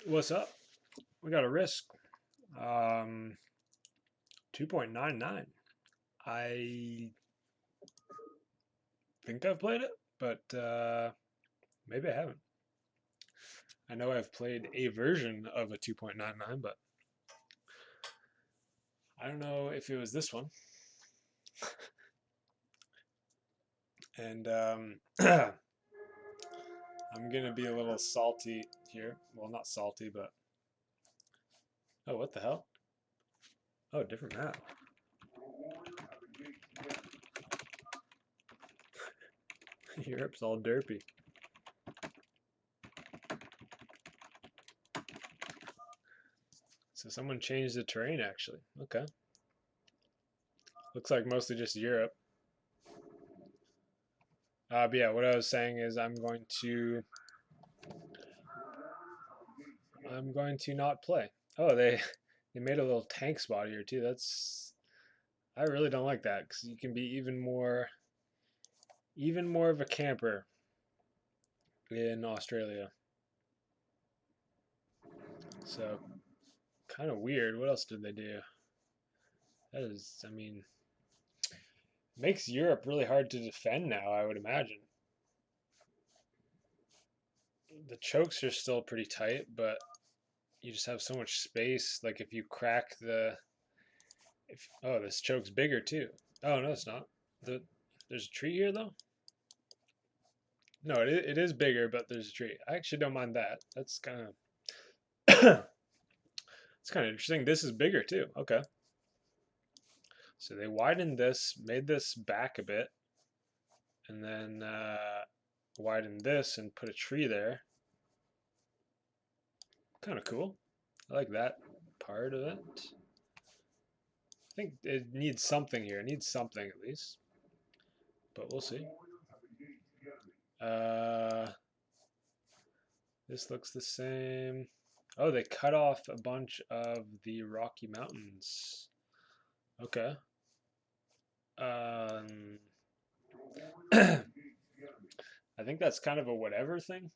What's up? We got a risk. 2.99. I think I've played it, but maybe I haven't. I know I've played a version of a 2.99, but I don't know if it was this one. And I'm gonna be a little salty here. Well, not salty, but oh, what the hell? Oh, different map. Europe's all derpy. So someone changed the terrain actually. Okay. Looks like mostly just Europe. But yeah, what I was saying is I'm going to not play. Oh, they made a little tank spot here too. I really don't like that because you can be even more of a camper in Australia. So kind of weird. What else did they do? That is, I mean, makes Europe really hard to defend now, I would imagine. The chokes are still pretty tight, but you just have so much space. Like if you crack if oh, this choke's bigger too. Oh no, it's not. There's a tree here though. No, it is bigger, but there's a tree. I actually don't mind that. That's kind of it's kind of interesting. This is bigger too. Okay. So they widened this, made this back a bit, and then widened this and put a tree there. Kind of cool. I like that part of it. I think it needs something here. It needs something at least, but we'll see. Uh, this looks the same. Oh, they cut off a bunch of the Rocky Mountains. Okay. Um, I think that's kind of a whatever thing.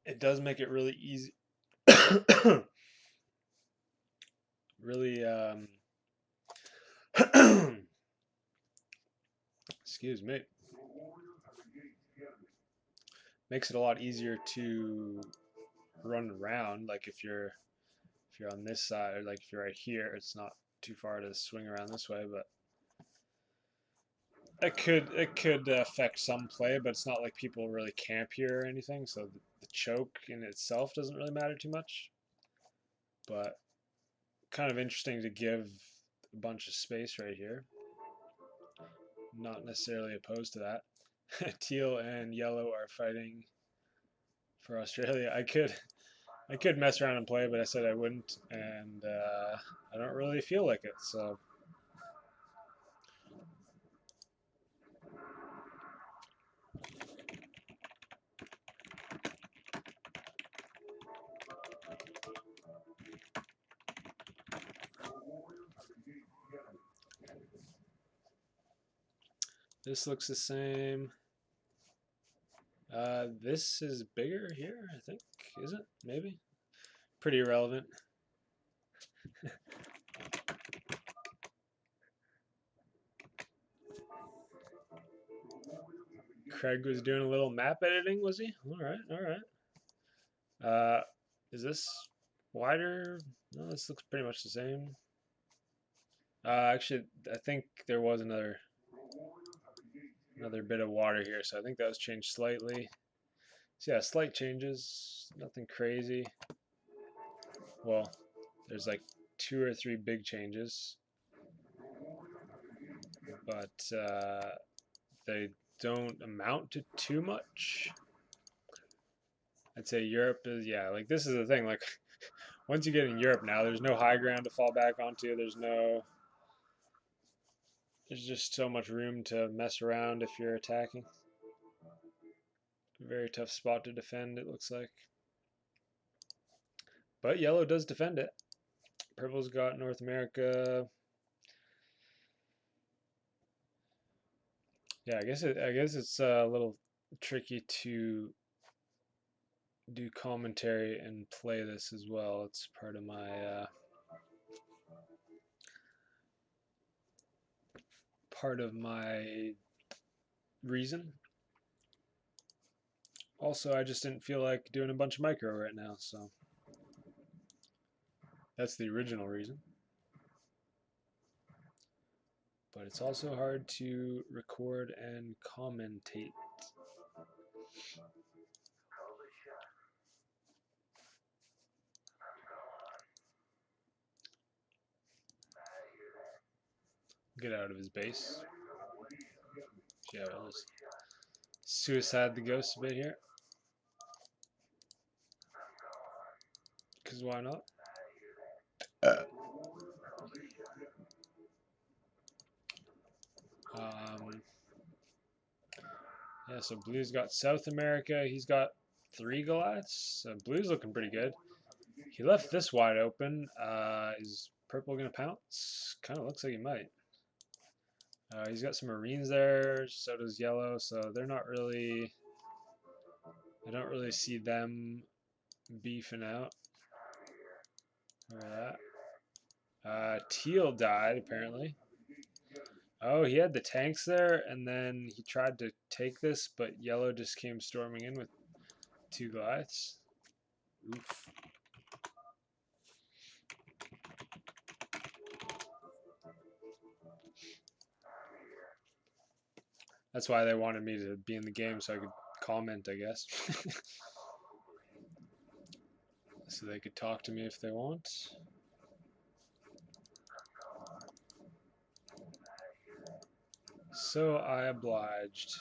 It does make it really easy. Really, excuse me. Makes it a lot easier to run around. Like if you're on this side, or like if you're right here, it's not too far to swing around this way. But it could affect some play, but it's not like people really camp here or anything. So the choke in itself doesn't really matter too much. But kind of interesting to give a bunch of space right here. Not necessarily opposed to that. Teal and yellow are fighting for Australia. I could mess around and play, but I said I wouldn't, and I don't really feel like it. So this looks the same. This is bigger here, I think. Is it? Maybe. Pretty irrelevant. Craig was doing a little map editing, was he? All right, all right. Is this wider? No, this looks pretty much the same. Actually, I think there was another bit of water here, so I think that was changed slightly. So yeah, slight changes, nothing crazy. Well, there's like 2 or 3 big changes, but they don't amount to too much. I'd say Europe is, yeah, like this is the thing. Like once you get in Europe now, there's no high ground to fall back onto. There's just so much room to mess around if you're attacking. Very tough spot to defend, it looks like. But yellow does defend it. Purple's got North America. Yeah, I guess it's a little tricky to do commentary and play this as well. It's part of my reason. Also, I just didn't feel like doing a bunch of micro right now, so that's the original reason. But it's also hard to record and commentate. Get out of his base. Yeah, we'll just suicide the ghost a bit here. Because why not? Yeah, so Blue's got South America. He's got 3 Goliaths. So Blue's looking pretty good. He left this wide open. Is Purple going to pounce? Kind of looks like he might. He's got some Marines there. So does Yellow. So they're not really... I don't really see them beefing out. Look that. Teal died, apparently. Oh, he had the tanks there, and then he tried to take this, but Yellow just came storming in with 2 Goliaths. Oof. That's why they wanted me to be in the game so I could comment, I guess. So they could talk to me if they want. So I obliged.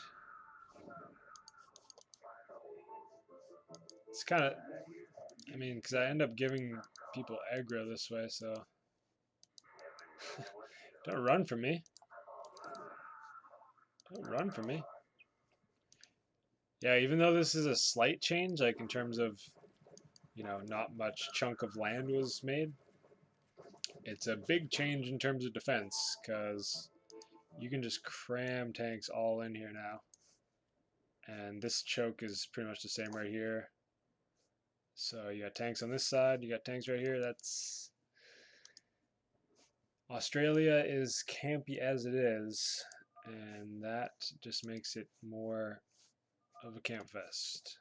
It's kind of, I mean, because I end up giving people aggro this way, so. Don't run from me. Don't run from me. Yeah, even though this is a slight change, like in terms of, you know, not much chunk of land was made, it's a big change in terms of defense, because you can just cram tanks all in here now. And this choke is pretty much the same right here. So you got tanks on this side, you got tanks right here. That's... Australia is campy as it is, and that just makes it more of a camp fest.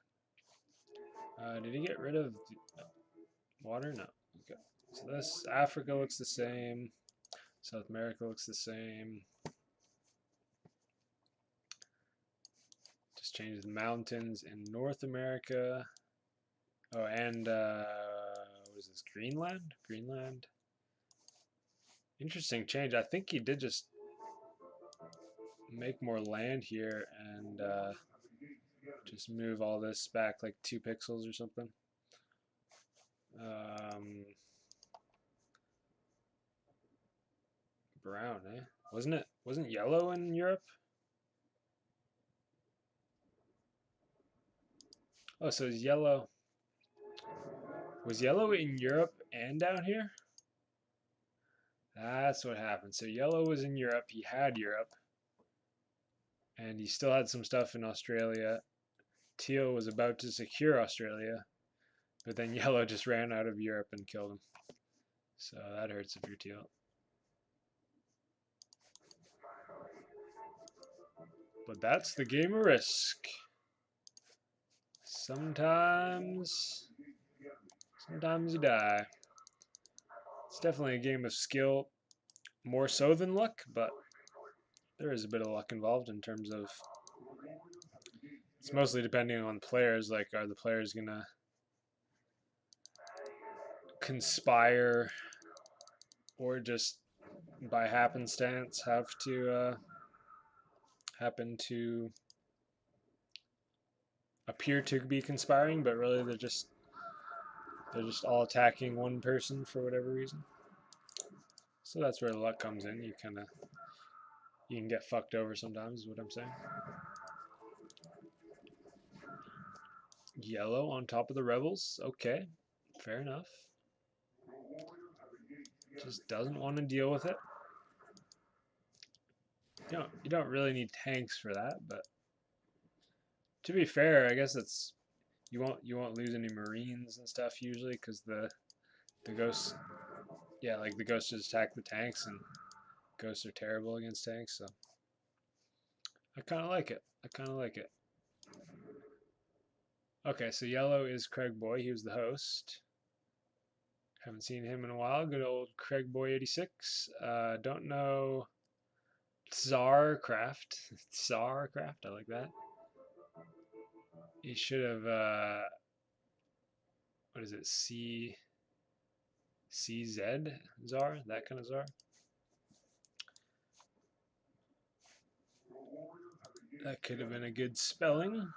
Did he get rid of the water? No. Okay. So this Africa looks the same. South America looks the same. Just change the mountains in North America. Oh, and what is this? Greenland? Greenland. Interesting change. I think he did just make more land here and just move all this back like 2 pixels or something. Brown, eh? Wasn't yellow in Europe? Oh, so it's yellow. Was yellow in Europe and down here? That's what happened. So yellow was in Europe. He had Europe. And he still had some stuff in Australia. Teal was about to secure Australia. But then yellow just ran out of Europe and killed him. So that hurts if you're Teal. But that's the game of Risk. Sometimes you die. It's definitely a game of skill, more so than luck, but there is a bit of luck involved in terms of... It's mostly depending on players, like are the players gonna conspire or just by happenstance happen to appear to be conspiring, but really they're just all attacking one person for whatever reason. So that's where the luck comes in. You can get fucked over sometimes, is what I'm saying. Yellow on top of the rebels. Okay, fair enough. Just doesn't want to deal with it. You don't really need tanks for that, but to be fair, I guess you won't lose any Marines and stuff usually because the ghosts, yeah, like the ghosts just attack the tanks, and ghosts are terrible against tanks. So I kind of like it. I kind of like it. Okay, so yellow is Craig Boy. He was the host. Haven't seen him in a while. Good old Craig Boy 86. Don't know Tsarcraft. Tsarcraft. I like that. He should have. What is it? CZ Czar. That kind of Czar. That could have been a good spelling.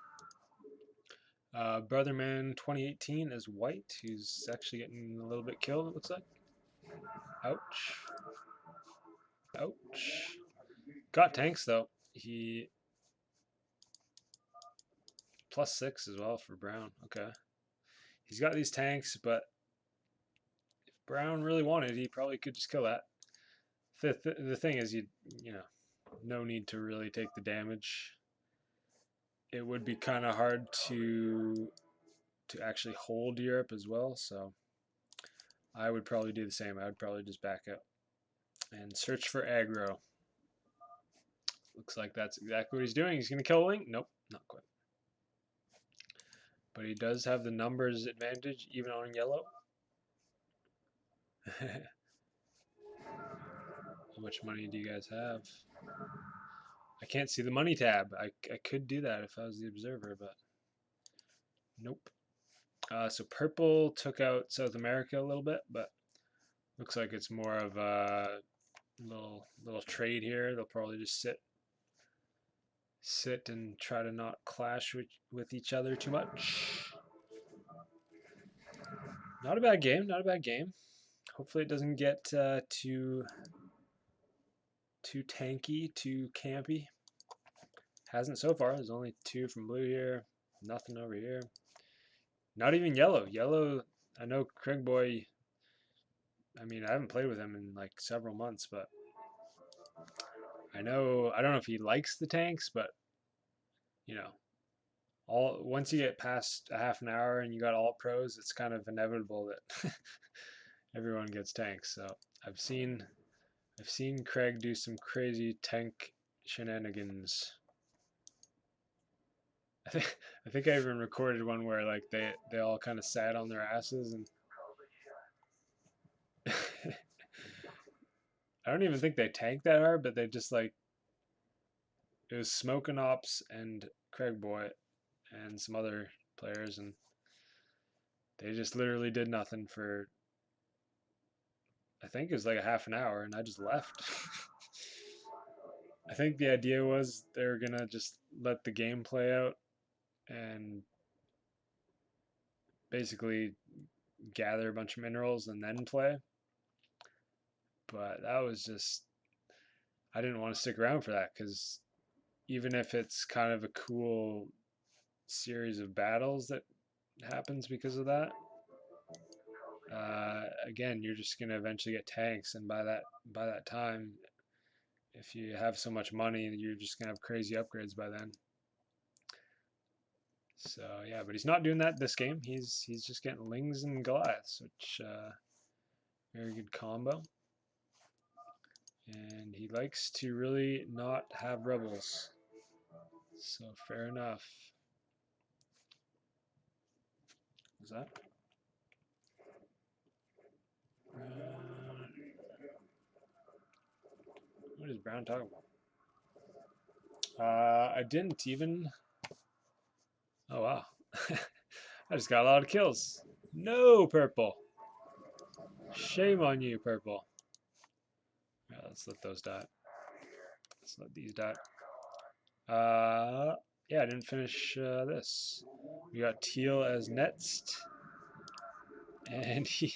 Brotherman 2018 is white. He's actually getting a little bit killed, it looks like. Ouch. Ouch. Got tanks, though. He... +6 as well for Brown. Okay. He's got these tanks, but if Brown really wanted, he probably could just kill that. The thing is, you know, no need to really take the damage. It would be kind of hard to actually hold Europe as well, so I would probably do the same. I would probably just back up and search for aggro. Looks like that's exactly what he's doing. He's going to kill a link. Nope, not quite. But he does have the numbers advantage even on yellow. How much money do you guys have? I can't see the money tab. I could do that if I was the observer, but nope. So purple took out South America a little bit, but looks like it's more of a little trade here. They'll probably just sit and try to not clash with each other too much. Not a bad game. Not a bad game. Hopefully it doesn't get too tanky, too campy. Hasn't so far. There's only 2 from blue here. Nothing over here. Not even yellow. Yellow, I know Craig Boy, I mean, I haven't played with him in like several months, but I don't know if he likes the tanks, but you know, once you get past a half an hour and you got all pros, it's kind of inevitable that everyone gets tanks. So I've seen Craig do some crazy tank shenanigans. I think I even recorded one where like they all kind of sat on their asses and I don't even think they tanked that hard, but they just like it was Smoking Ops and Craig Boy and some other players, and they just literally did nothing for I think it was like a half an hour, and I just left. I think the idea was they were gonna just let the game play out and basically gather a bunch of minerals and then play. But that was just I didn't want to stick around for that because even if it's kind of a cool series of battles that happens because of that, again, you're just gonna eventually get tanks, and by that time, if you have so much money, you're just gonna have crazy upgrades by then. So yeah, but he's not doing that this game. He's just getting Lings and Goliaths, which very good combo. And he likes to really not have rebels. So fair enough. Is that? What is Brown talking about? I didn't even. Oh wow. I just got a lot of kills. No, purple. Shame on you, purple. Yeah, let's let those die. Let's let these die. Yeah, I didn't finish this. We got Teal as next, and he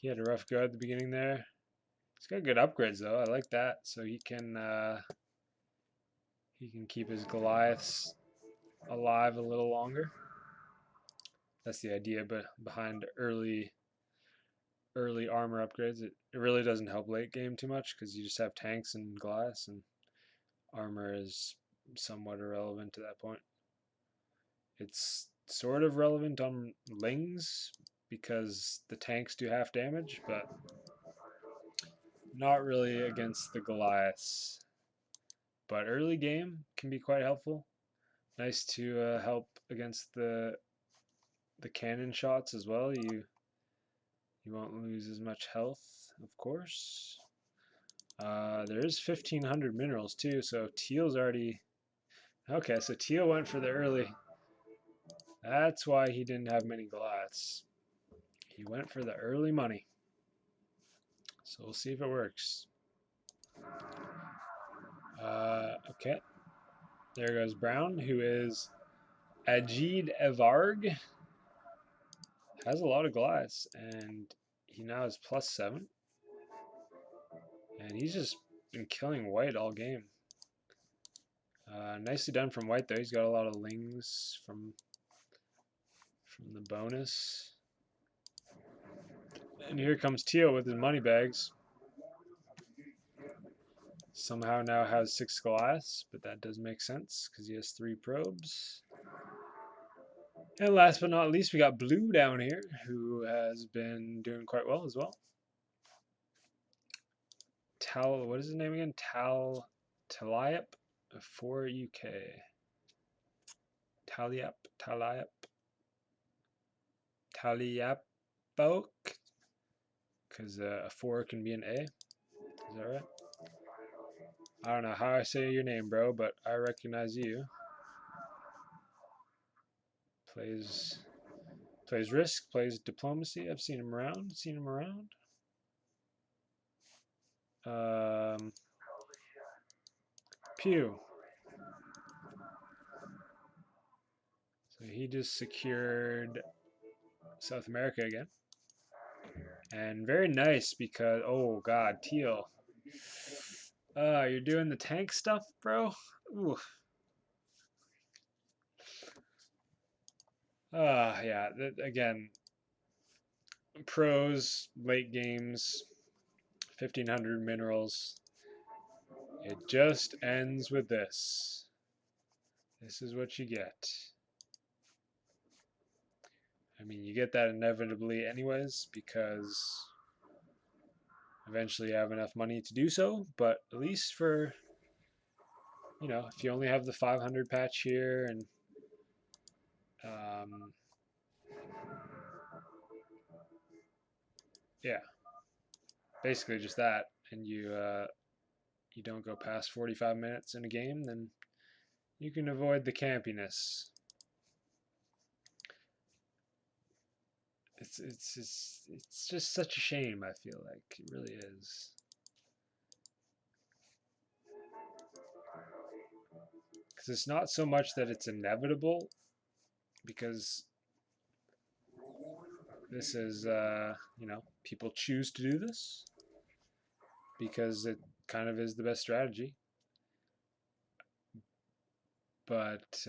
had a rough go at the beginning there. He's got good upgrades though. I like that, so he can keep his Goliaths alive a little longer. That's the idea behind early armor upgrades. It really doesn't help late game too much because you just have tanks and Goliaths, and armor is somewhat irrelevant to that point. It's sort of relevant on Lings because the tanks do half damage, but not really against the Goliaths. But early game can be quite helpful. Nice to help against the cannon shots as well. You won't lose as much health, of course. There is 1,500 minerals too, so Teal's already... Okay, so Teal went for the early. That's why he didn't have many Goliaths. He went for the early money. So we'll see if it works. Okay. There goes Brown, who is Ajid Evarg. Has a lot of Goliaths, and he now has +7. And he's just been killing White all game. Nicely done from White, though. He's got a lot of Lings from the bonus. And here comes Teal with his money bags. Somehow now has 6 Goliaths, but that does make sense because he has 3 probes. And last but not least, we got Blue down here, who has been doing quite well as well. What is his name again? Talayap 4 UK. Talayap. Taliyapok, because a 4 can be an A. Is that right? I don't know how I say your name, bro, but I recognize you. Plays Risk, plays Diplomacy. I've seen him around. Pew. So he just secured South America again. And very nice because, oh god, Teal. You're doing the tank stuff, bro? Ooh. Yeah, again, pros, late games, 1,500 minerals. It just ends with this. This is what you get. I mean, you get that inevitably anyways, because eventually you have enough money to do so, but at least for, you know, if you only have the 500 patch here and yeah, basically just that, and you don't go past 45 minutes in a game, then you can avoid the campiness. It's just such a shame, I feel like. It really is. Because it's not so much that it's inevitable, because this is, you know, people choose to do this because it kind of is the best strategy. But,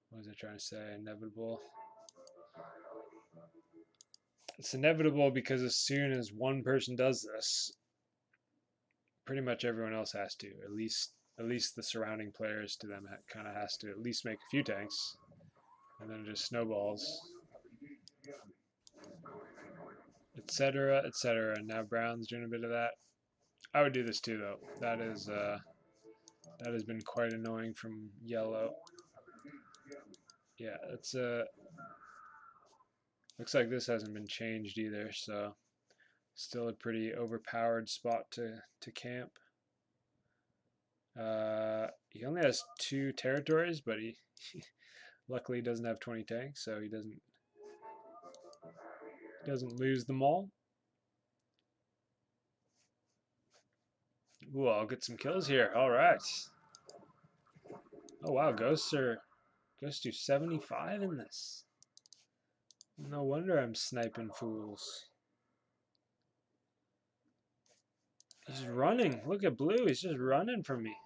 what was I trying to say? Inevitable. It's inevitable because as soon as one person does this, pretty much everyone else has to. At least the surrounding players to them kind of has to at least make a few tanks, and then it just snowballs, etc., etc. And now Brown's doing a bit of that. I would do this too, though. That has been quite annoying from Yellow. Yeah, it's looks like this hasn't been changed either, so still a pretty overpowered spot to camp. He only has 2 territories, but he luckily doesn't have 20 tanks, so he doesn't lose them all. Ooh, I'll get some kills here. All right. Oh wow, Ghosts do 75 in this. No wonder I'm sniping fools. He's running. Look at Blue. He's just running from me.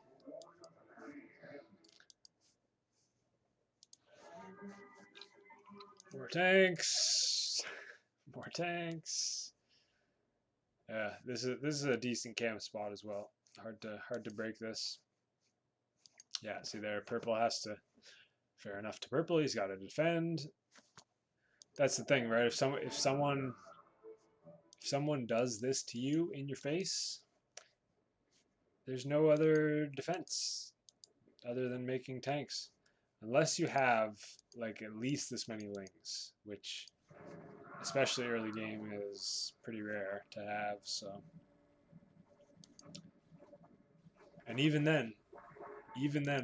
More tanks. More tanks. Yeah, this is a decent camp spot as well. Hard to break this. Yeah, see there, purple has to Fair enough to purple. He's got to defend. That's the thing, right? If someone does this to you in your face, there's no other defense other than making tanks, unless you have like at least this many lings, which especially early game is pretty rare to have. So, and even then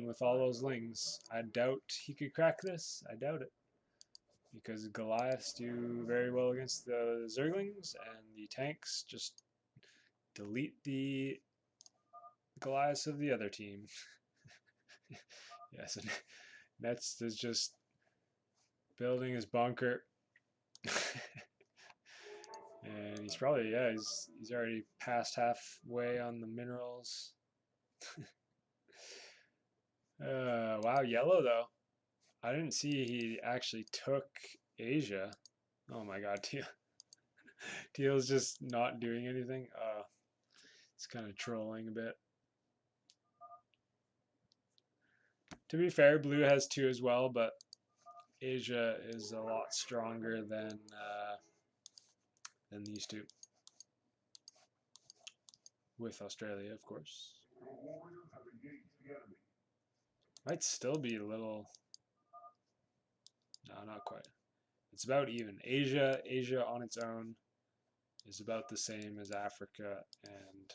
with all those lings, I doubt he could crack this. I doubt it, because Goliaths do very well against the Zerglings, and the tanks just delete the Goliaths of the other team. Yes, and Nets is just building his bunker. And he's probably, yeah, he's already past halfway on the minerals. Wow, yellow though. I didn't see he actually took Asia. Oh my god, Teal's just not doing anything. It's kind of trolling a bit. To be fair, blue has 2 as well, but Asia is a lot stronger than these 2. With Australia, of course. Might still be a little... No, not quite. It's about even. Asia on its own is about the same as Africa and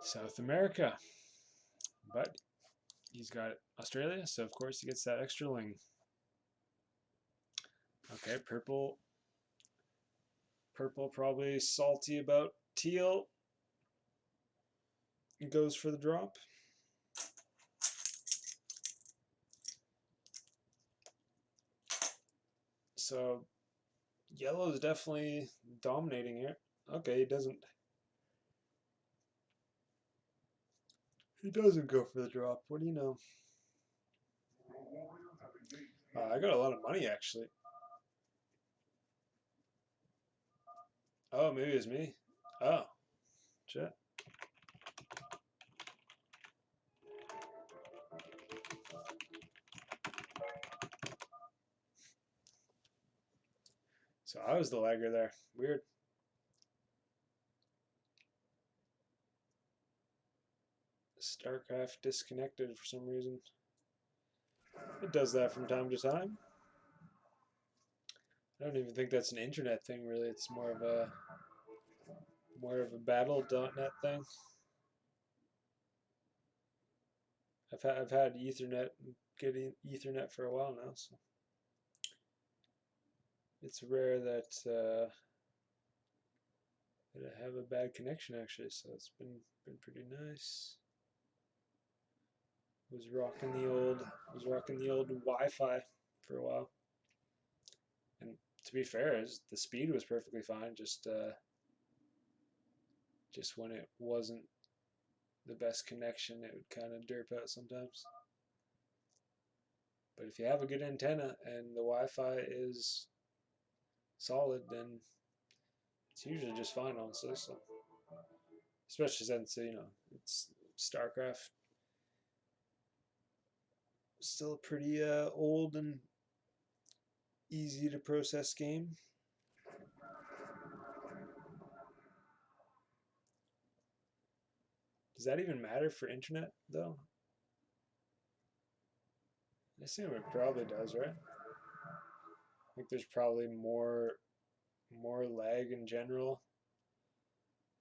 South America. But he's got Australia, so of course he gets that extra ling. Okay, purple probably salty about teal. He goes for the drop. So yellow is definitely dominating here. Okay, he doesn't go for the drop. What do you know? I got a lot of money actually. Oh, maybe it's me. Oh, shit. So I was the lagger there. Weird. StarCraft disconnected for some reason. It does that from time to time. I don't even think that's an internet thing, really. It's more of a battle.net thing. I've had Ethernet, getting Ethernet for a while now, so it's rare that that I have a bad connection actually. So it's been pretty nice. Was rocking the old Wi-Fi for a while, and to be fair, the speed was perfectly fine. Just when it wasn't the best connection, it would kind of derp out sometimes. But if you have a good antenna and the Wi-Fi is solid, then it's usually just fine, honestly. So, especially since it's StarCraft, still a pretty old and easy to process game. Does that even matter for internet though? I assume it probably does, right? I think there's probably more lag in general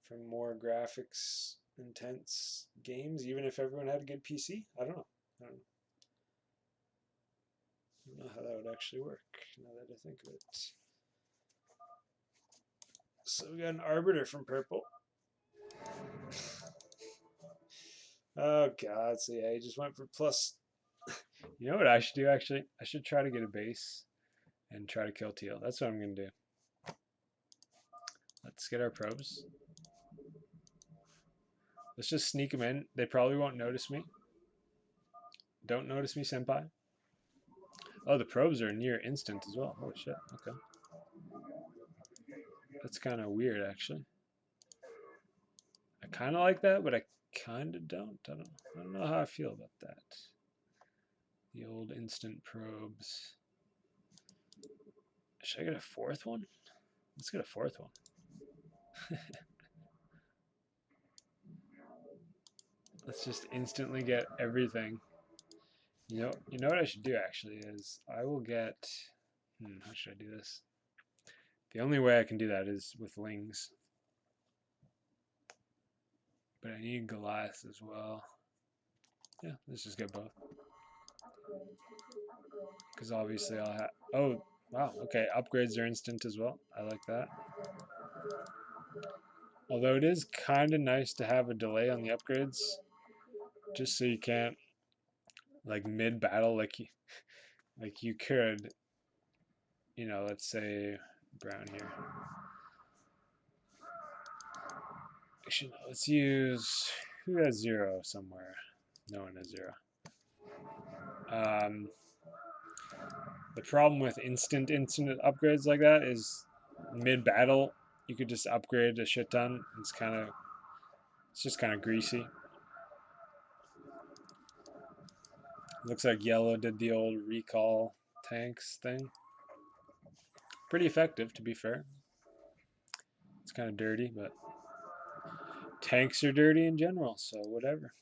from more graphics intense games, even if everyone had a good PC. I don't know. I don't know how that would actually work, now that I think of it. So we got an Arbiter from purple. Oh god, so yeah, he just went for plus. You know what I should do actually? I should try to get a base and try to kill teal. That's what I'm gonna do. Let's get our probes. Let's just sneak them in. They probably won't notice me. Don't notice me, senpai. Oh, the probes are near instant as well. Holy shit, okay. That's kind of weird, actually. I kind of like that, but I kind of don't. I don't know how I feel about that. The old instant probes. Should I get a fourth one? Let's get a fourth one. Let's just instantly get everything. You know what I should do actually is I will get. How should I do this? The only way I can do that is with Lings. But I need Goliath as well. Yeah, let's just get both. Because obviously I'll have. Oh, wow. Okay, upgrades are instant as well. I like that. Although it is kind of nice to have a delay on the upgrades, just so you can't, like mid battle, like you could, let's say Brown here. Actually, no, let's use who has 0 somewhere. No one has 0. The problem with instant upgrades like that is mid battle you could just upgrade a shit ton. It's just kind of greasy. Looks like yellow did the old recall tanks thing. Pretty effective, to be fair. It's kind of dirty, but tanks are dirty in general, so whatever.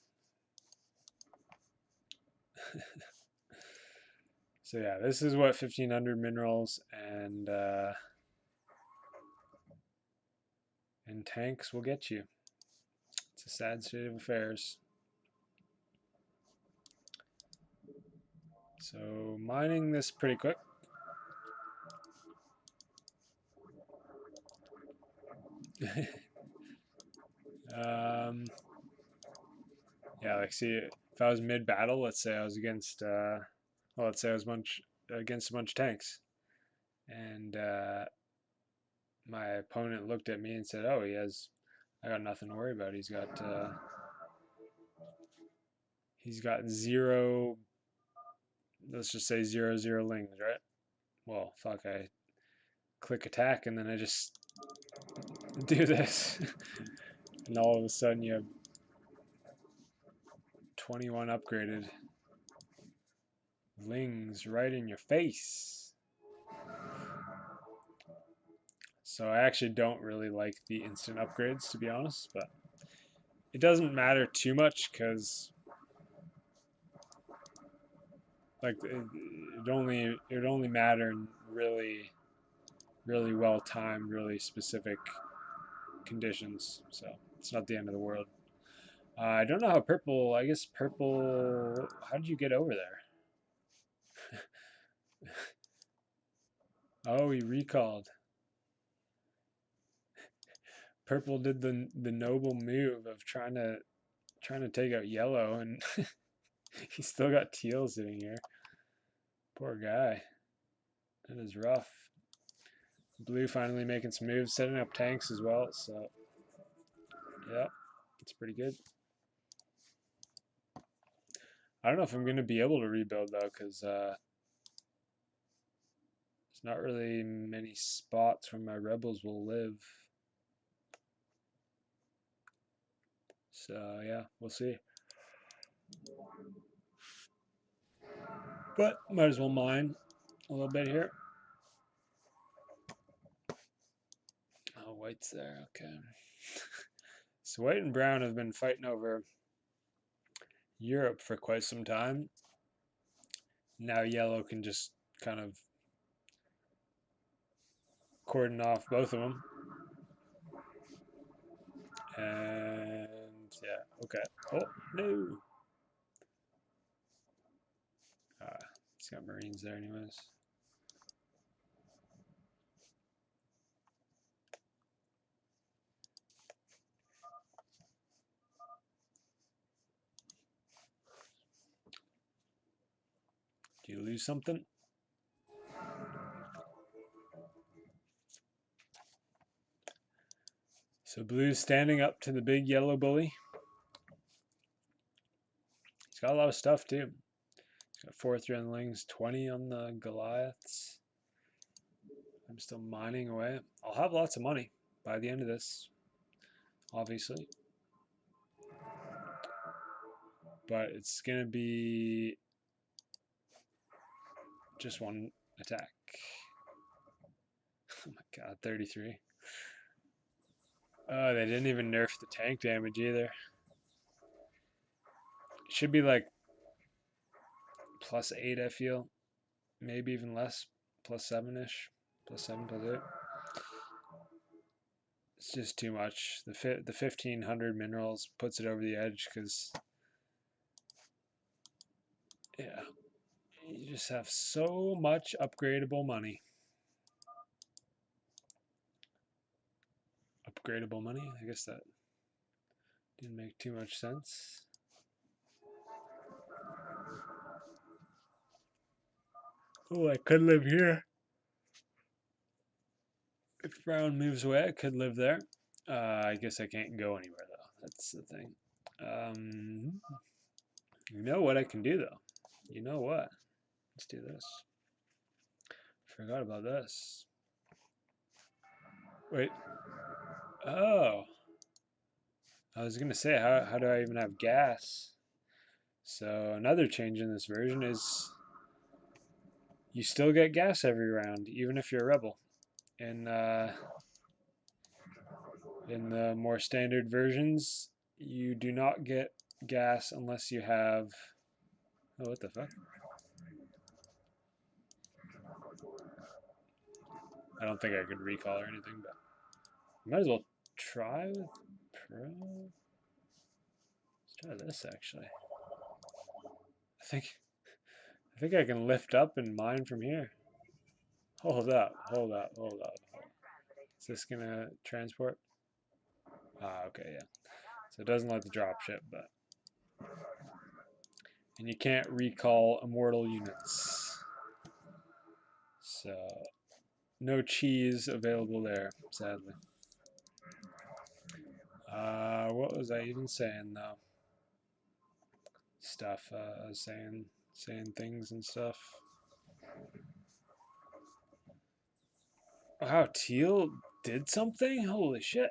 So yeah, this is what 1500 minerals and tanks will get you. It's a sad state of affairs. So mining this pretty quick. Yeah, like see, if I was mid battle, let's say I was against, let's say I was against a bunch of tanks, and my opponent looked at me and said, "Oh, I got nothing to worry about. He's got 0. Let's just say 0 lings, right? Well, fuck, I click attack and then I just do this, and all of a sudden you have 21 upgraded lings right in your face." So I actually don't really like the instant upgrades, to be honest, but it doesn't matter too much because like it only matter in really well timed, really specific conditions. So it's not the end of the world. I don't know how purple. I guess purple. How did you get over there? Oh, he recalled. Purple did the noble move of trying to take out yellow, and he still got teal sitting here. Poor guy. That is rough. Blue finally making some moves, setting up tanks as well. So yeah, it's pretty good. I don't know if I'm going to be able to rebuild though, because there's not really many spots where my rebels will live. So yeah, we'll see. But might as well mine a little bit here. Oh, white's there. Okay. So white and brown have been fighting over Europe for quite some time. Now yellow can just kind of cordon off both of them. And yeah, okay. Oh, no. He's got Marines there anyways. Do you lose something? So blue's standing up to the big yellow bully. He's got a lot of stuff too. He's got 4 Threadlings, 20 on the Goliaths. I'm still mining away. I'll have lots of money by the end of this, obviously. But it's going to be just one attack. Oh my god, 33. Oh, they didn't even nerf the tank damage either. It should be like +8, I feel. Maybe even less. +7-ish. +7, +8. It's just too much. The 1500 minerals puts it over the edge because, yeah, you just have so much upgradable money. Upgradable money? I guess that didn't make too much sense. Oh, I could live here. If Brown moves away, I could live there. I guess I can't go anywhere, though. That's the thing. You know what I can do, though? You know what? Let's do this. Forgot about this. Wait. Oh. I was going to say, how do I even have gas? So another change in this version is you still get gas every round, even if you're a rebel. In the more standard versions, you do not get gas unless you have... Oh, what the fuck? I don't think I could recall or anything, but might as well try with Pro. Let's try this actually. I think I can lift up and mine from here. Hold up, hold up, hold up. Is this gonna transport? Ah, okay, yeah. So it doesn't let the drop ship, but... And you can't recall immortal units. So, no cheese available there, sadly. What was I even saying, though? Stuff, I was saying things and stuff. Wow, Teal did something? Holy shit.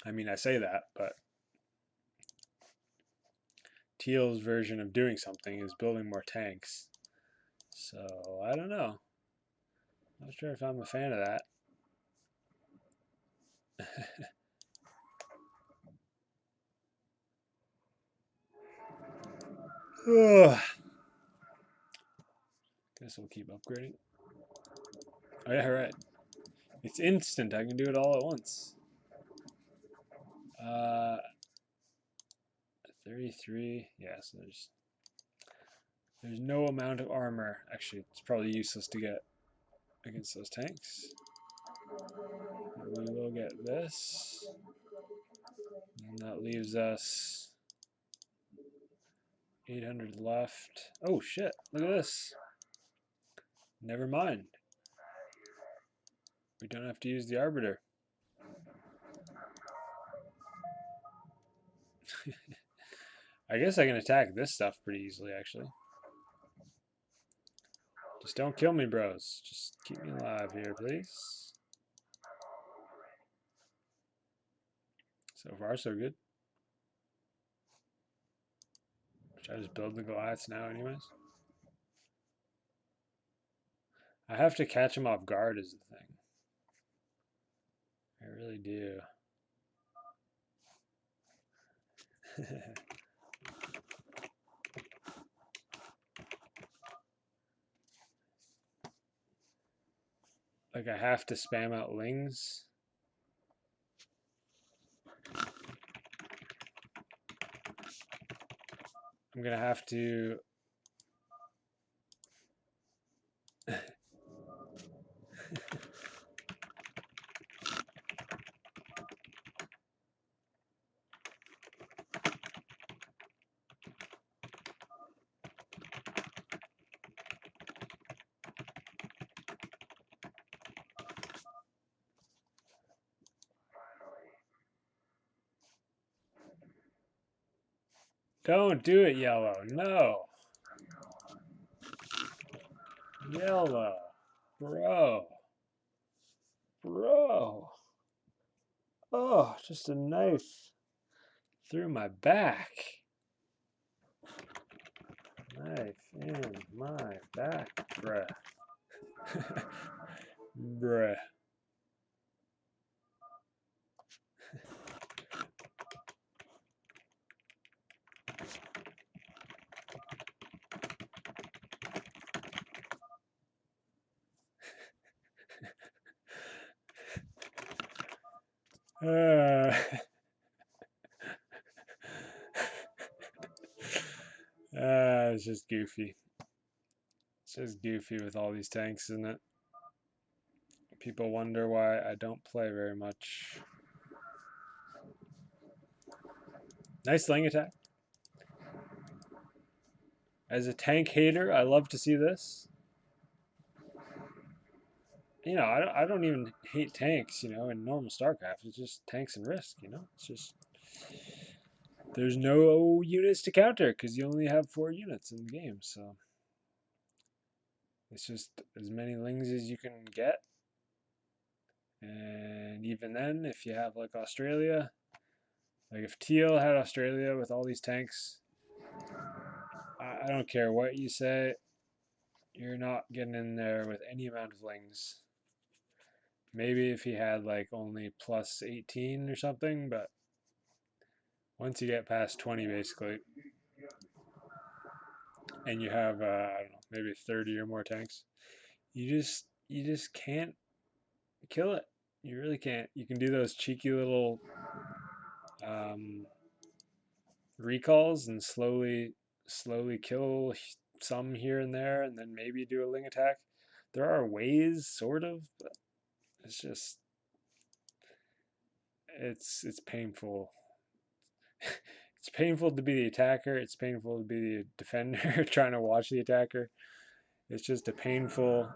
I mean, I say that, but Teal's version of doing something is building more tanks. So, I don't know. Not sure if I'm a fan of that. Guess we'll keep upgrading. Oh yeah, right. It's instant. I can do it all at once. 33. Yeah, so there's no amount of armor. Actually, it's probably useless to get against those tanks. We will get this. And that leaves us 800 left. Oh shit, look at this. Never mind. We don't have to use the Arbiter. I guess I can attack this stuff pretty easily, actually. Just don't kill me, bros. Just keep me alive here, please. So far, so good. Should I just build the Goliaths now anyways? I have to catch him off guard is the thing. I really do. Like I have to spam out lings. I'm gonna have to... Don't do it, yellow. No. Yellow. Bro. Bro. Oh, just a knife. Through my back. Knife in my back, bruh. Bruh. It's just goofy. It's just goofy with all these tanks, isn't it? People wonder why I don't play very much. Nice sling attack. As a tank hater, I love to see this. You know, I don't even hate tanks, you know, in normal StarCraft. It's just tanks and Risk, you know? It's just... There's no units to counter because you only have 4 units in the game, so... It's just as many lings as you can get. And even then, if you have like Australia, like if Teal had Australia with all these tanks, I don't care what you say, you're not getting in there with any amount of lings. Maybe if he had like only plus 18 or something, but once you get past 20 basically, and you have I don't know, maybe 30 or more tanks, you just can't kill it. You really can't. You can do those cheeky little recalls and slowly kill some here and there, and then maybe do a ling attack. There are ways, sort of, but it's just it's painful. It's painful to be the attacker. It's painful to be the defender trying to watch the attacker. It's just a painful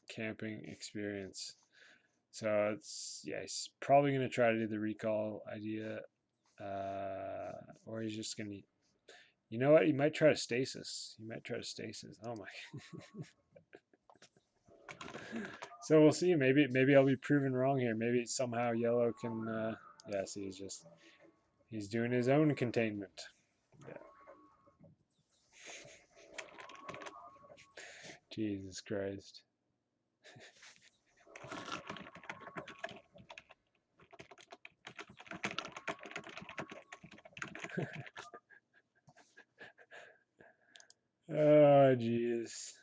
camping experience. So it's, yeah, he's probably gonna try to do the recall idea, or he's just gonna. You know what? He might try to stasis. He might try to stasis. Oh my. So we'll see. Maybe I'll be proven wrong here. Maybe somehow yellow can. Yeah, see, he's doing his own containment. Yeah. Jesus Christ. Oh, jeez.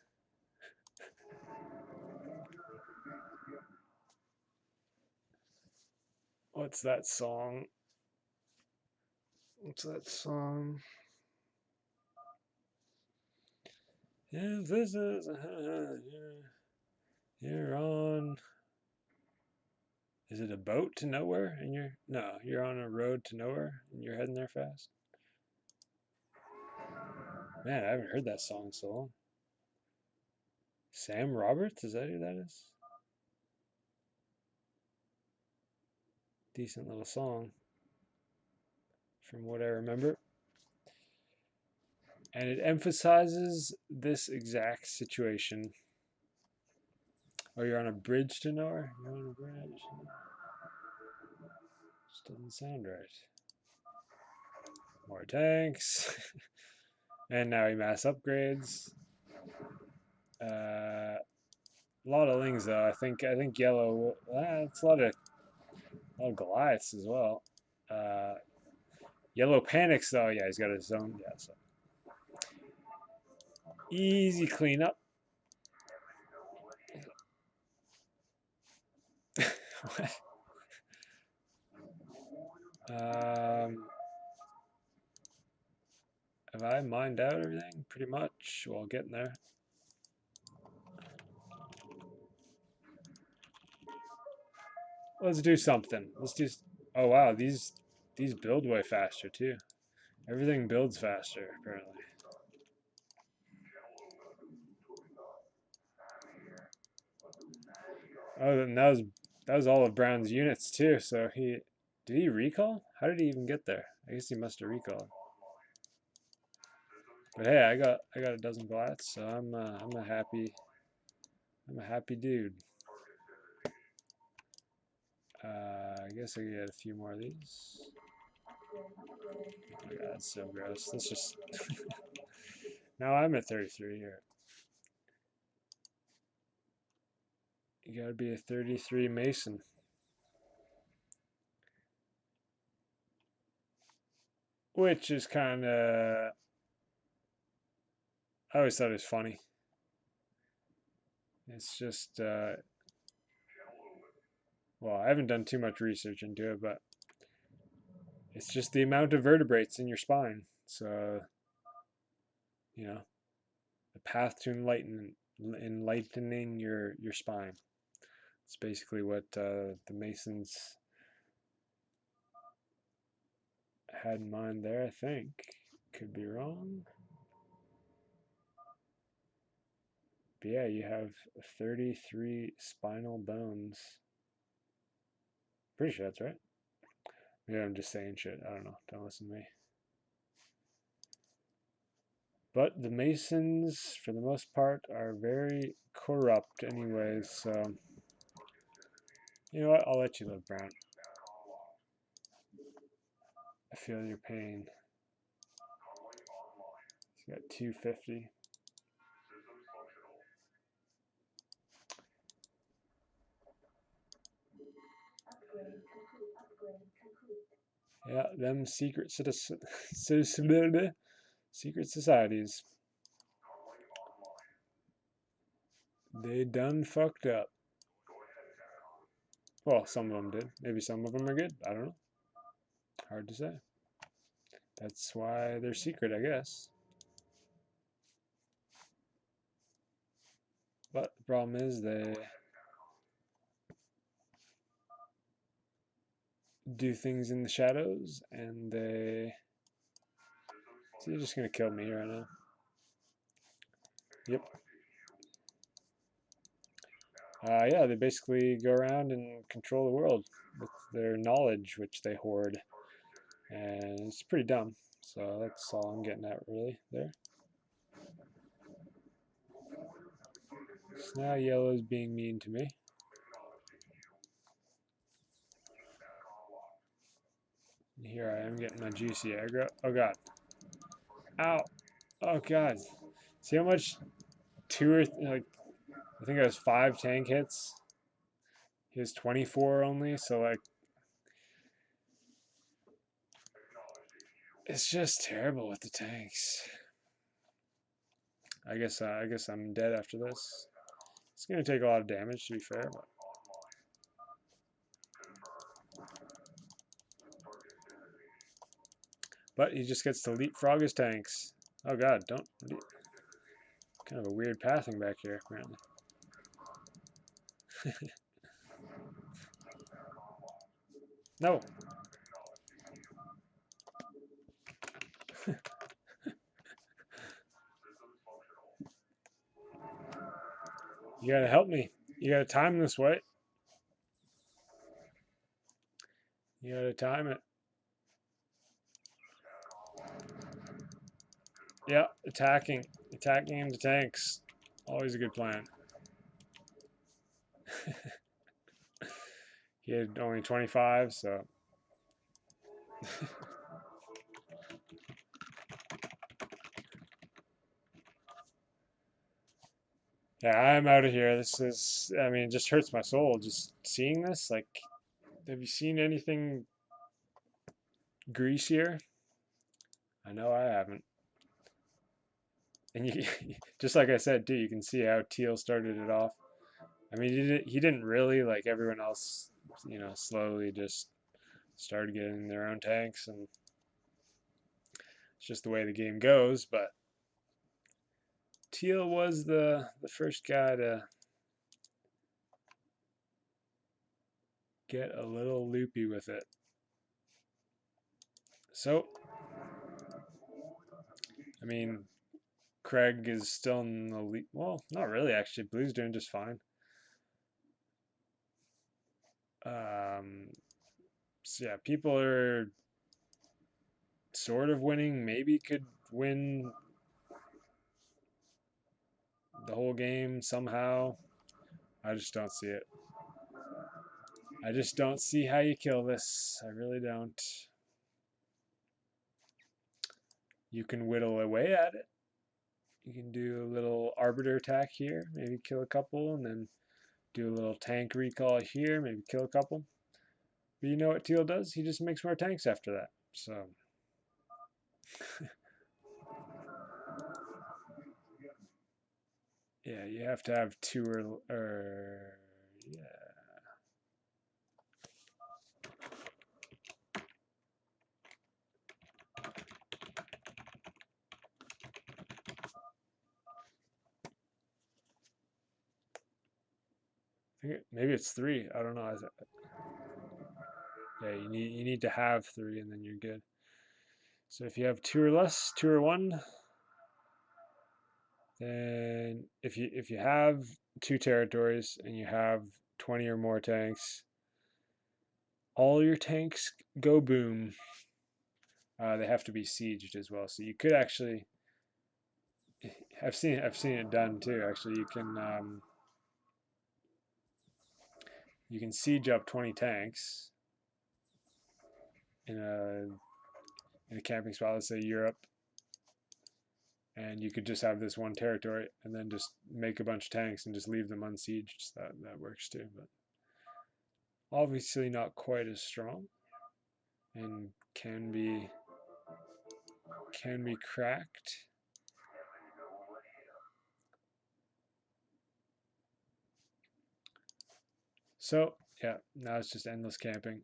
What's that song? What's that song? If this is you're on. Is it a boat to nowhere? And you're on a road to nowhere, and you're heading there fast. Man, I haven't heard that song in so long. Sam Roberts, is that who that is? Decent little song, from what I remember. And it emphasizes this exact situation. Oh, you're on a bridge to nowhere? You're on a bridge. Just doesn't sound right. More tanks. And now he mass upgrades. A lot of lings though. I think yellow. It's a lot of Goliaths as well. Yellow panics though. Yeah, he's got his own. Yeah, so easy cleanup. Have I mined out everything? Pretty much. Well, getting there. Let's do something. Let's do. Oh wow, these build way faster too. Everything builds faster apparently. Oh, and that was all of Brown's units too. So did he recall? How did he even get there? I guess he must have recalled. But hey, I got a dozen Goliaths, so I'm a happy dude. guess I can get a few more of these. Oh my god, that's so gross. Let's just... Now I'm at 33 here. You gotta be a 33 Mason. Which is kind of... I always thought it was funny. It's just... well, I haven't done too much research into it, but it's just the amount of vertebrates in your spine. So, you know, the path to enlightening your spine. It's basically what the Masons had in mind there, I think. Could be wrong. But yeah, you have 33 spinal bones. Pretty sure that's right. Maybe I'm just saying shit. I don't know. Don't listen to me. But the Masons, for the most part, are very corrupt anyways, so... You know what? I'll let you live, Brown. I feel your pain. He's got 250. Yeah, them secret secret societies. They done fucked up. Well, some of them did. Maybe some of them are good. I don't know. Hard to say. That's why they're secret, I guess. But the problem is they do things in the shadows, and they... So you're just gonna kill me right now. Yep. Yeah, they basically go around and control the world with their knowledge, which they hoard. And it's pretty dumb. So that's all I'm getting at, really, there. So now yellow's being mean to me. And here I am getting my juicy aggro. Oh god. Ow. Oh god. See how much like, I think it was 5 tank hits. He has 24 only, so like, it's just terrible with the tanks. I guess I'm dead after this. It's gonna take a lot of damage, to be fair. But he just gets to leapfrog his tanks. Oh god, don't... Kind of a weird pathing back here, apparently. No! You gotta help me. You gotta time this way. You gotta time it. Yeah, attacking. Attacking into tanks. Always a good plan. He had only 25, so... Yeah, I'm out of here. This is... I mean, it just hurts my soul just seeing this. Like, have you seen anything greasier? I know I haven't. And you, just like I said, too, you can see how Teal started it off. I mean, he didn't really, like everyone else, you know, slowly just started getting their own tanks, and it's just the way the game goes. But Teal was the first guy to get a little loopy with it. So, I mean, Craig is still in the lead. Well, not really, actually. Blue's doing just fine. So yeah, people are sort of winning. Maybe could win the whole game somehow. I just don't see it. I just don't see how you kill this. I really don't. You can whittle away at it. You can do a little arbiter attack here, maybe kill a couple, and then do a little tank recall here, maybe kill a couple. But you know what Teal does? He just makes more tanks after that. So yeah, you have to have two or yeah. Maybe it's three. I don't know. Yeah, you need to have three, and then you're good. So if you have two or less, two or one, then if you have two territories and you have 20 or more tanks, all your tanks go boom. They have to be sieged as well. So you could actually, I've seen it done too. Actually, you can siege up 20 tanks in a camping spot. Let's say Europe, and you could just have this one territory and then just make a bunch of tanks and just leave them unsieged. So that works too, but obviously not quite as strong and can be cracked. So yeah, now it's just endless camping.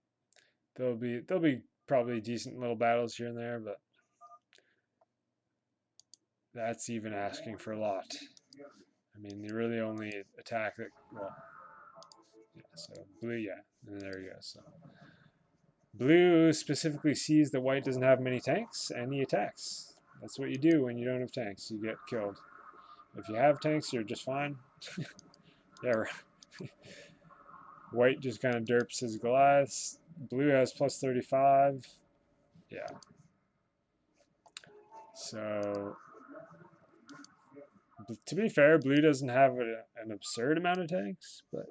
There'll be probably decent little battles here and there, but that's even asking for a lot. I mean, they really only attack that. Well, yeah. So blue, yeah, and there you go. So blue specifically sees that white doesn't have many tanks, and he attacks. That's what you do when you don't have tanks. You get killed. If you have tanks, you're just fine. Yeah. White just kind of derps his Goliaths. Blue has plus 35. Yeah. So, to be fair, blue doesn't have an absurd amount of tanks, but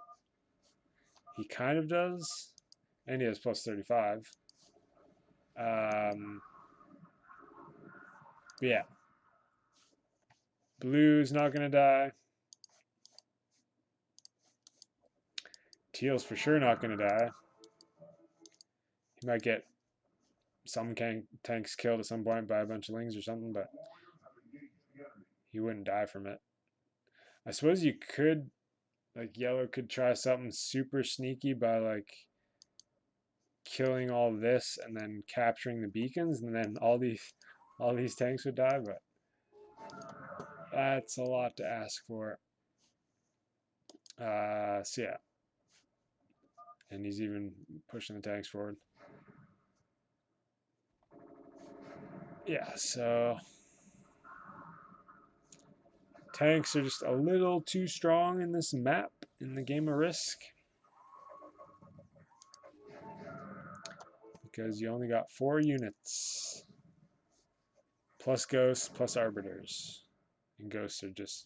he kind of does. And he has plus 35. But yeah. Blue's not going to die. Teal's for sure not going to die. He might get some tanks killed at some point by a bunch of lings or something, but he wouldn't die from it. I suppose you could, like, yellow could try something super sneaky by, like, killing all this and then capturing the beacons, and then all these tanks would die, but that's a lot to ask for. So yeah. And he's even pushing the tanks forward. Yeah, so tanks are just a little too strong in this map, in the game of Risk. Because you only got 4 units. Plus ghosts, plus arbiters. And ghosts are just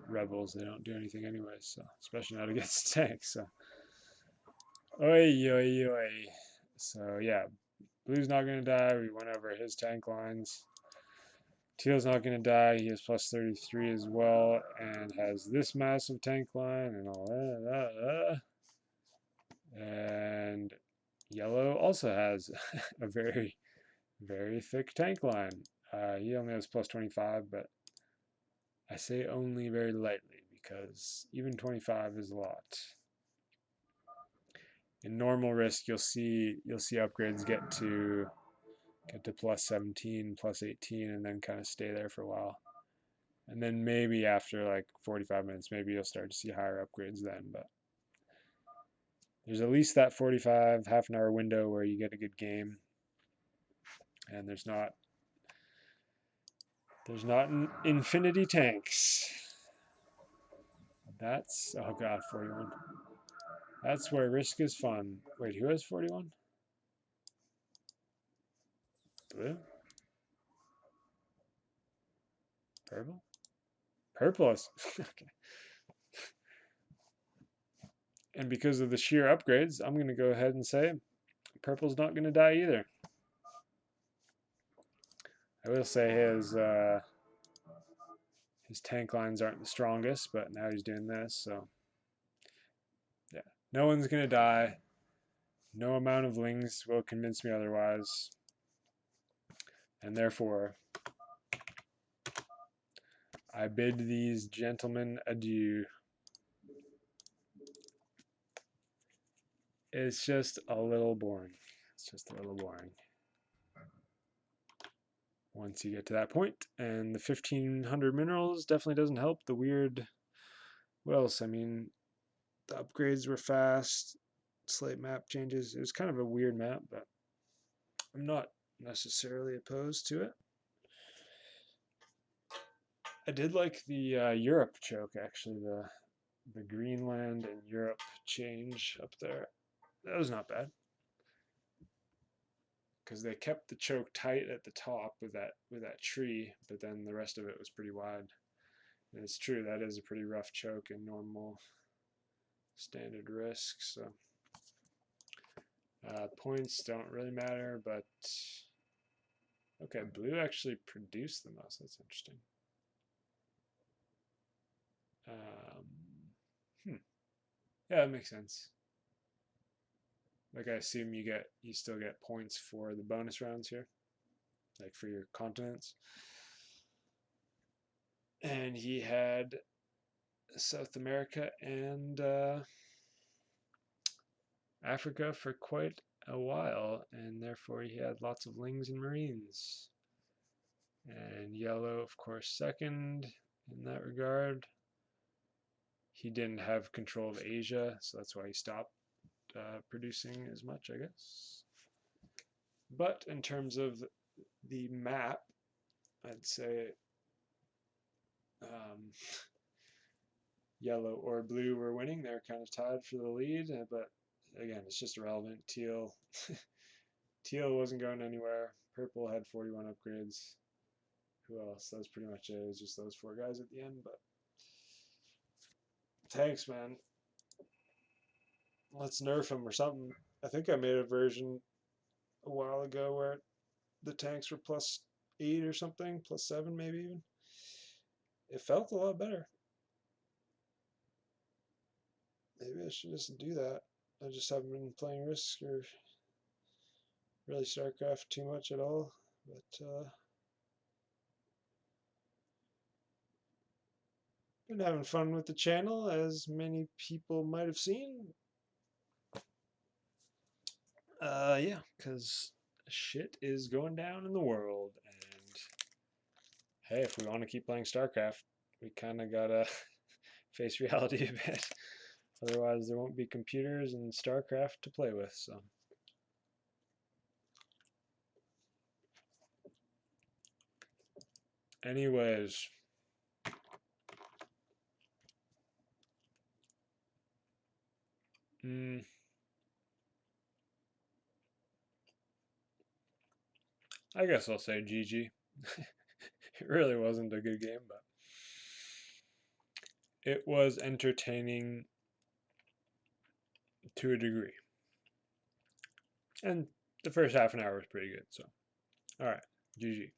rebels. They don't do anything anyway, so especially not against tanks. So, oi, oi, oi. So yeah, blue's not gonna die. We went over his tank lines. Teal's not gonna die. He has plus 33 as well, and has this massive tank line and all that. And yellow also has a very, very thick tank line. He only has plus 25, but I say only very lightly because even 25 is a lot. In normal Risk, you'll see upgrades get to plus 17, plus 18, and then kind of stay there for a while. And then maybe after like 45 minutes, maybe you'll start to see higher upgrades then. But there's at least that 45 half an hour window where you get a good game, and there's not infinity tanks. That's, oh god, 41. That's where Risk is fun. Wait, who has 41? Blue? Purple? Purple is okay. And because of the sheer upgrades, I'm going to go ahead and say purple's not going to die either. I will say his tank lines aren't the strongest, but now he's doing this, so yeah. No one's going to die. No amount of lings will convince me otherwise. And therefore, I bid these gentlemen adieu. It's just a little boring. It's just a little boring. Once you get to that point, and the 1500 minerals definitely doesn't help. The weird, what else? I mean, the upgrades were fast. Slate map changes. It was kind of a weird map, but I'm not necessarily opposed to it. I did like the Europe choke, actually, the Greenland and Europe change up there. That was not bad, because they kept the choke tight at the top with that tree, but then the rest of it was pretty wide. And it's true, that is a pretty rough choke in normal standard risk. So points don't really matter, but okay, blue actually produced the most. That's interesting. Yeah, that makes sense. Like, I assume you still get points for the bonus rounds here, like for your continents. And he had South America and Africa for quite a while, and therefore he had lots of lings and marines. And yellow, of course, second in that regard. He didn't have control of Asia, so that's why he stopped producing as much, I guess. But in terms of the map, I'd say yellow or blue were winning. They're kind of tied for the lead, but again, it's just irrelevant. Teal wasn't going anywhere. Purple had 41 upgrades. Who else? That was pretty much it. It was just those four guys at the end, but tanks, man. Let's nerf them or something. I think I made a version a while ago where the tanks were +8 or something, +7 maybe even. It felt a lot better. Maybe I should just do that. I just haven't been playing Risk or really StarCraft too much at all, but been having fun with the channel, as many people might have seen. Yeah, because shit is going down in the world, and hey, if we want to keep playing StarCraft, we kind of gotta face reality a bit. Otherwise, there won't be computers and StarCraft to play with, so. Anyways. I guess I'll say GG. It really wasn't a good game, but it was entertaining to a degree. And the first half an hour was pretty good, so. Alright, GG.